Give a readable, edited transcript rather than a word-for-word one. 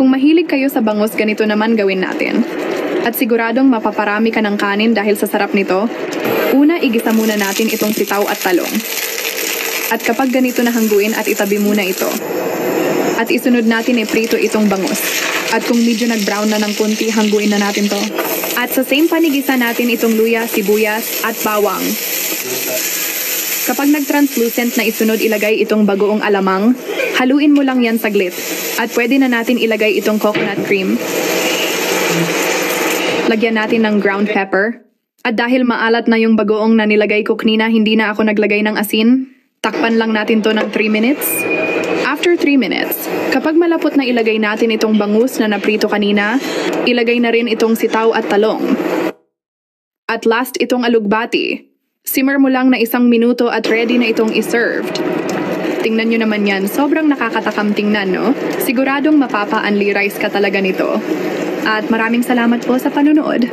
Kung mahilig kayo sa bangus, ganito naman gawin natin. At siguradong mapaparami ka ng kanin dahil sa sarap nito. Una, igisa muna natin itong sitaw at talong. At kapag ganito na hangguin at itabi muna ito. At isunod natin iprito itong bangus. At kung medyo nag-brown na ng kunti, hangguin na natin to. At sa same panigisa natin itong luya, sibuyas at bawang. Kapag nag-translucent na isunod, ilagay itong bagoong alamang. Haluin mo lang yan saglit. At pwede na natin ilagay itong coconut cream. Lagyan natin ng ground pepper. At dahil maalat na yung bagoong na nilagay ko kanina, hindi na ako naglagay ng asin. Takpan lang natin to ng 3 minutes. After 3 minutes, kapag malapot na ilagay natin itong bangus na naprito kanina, ilagay na rin itong sitaw at talong. At last, itong alugbati. Simmer mo lang na 1 minuto at ready na itong iserved. Tingnan nyo naman yan, sobrang nakakatakam tingnan, no? Siguradong mapapa-unli rice ka talaga nito. At maraming salamat po sa panunood.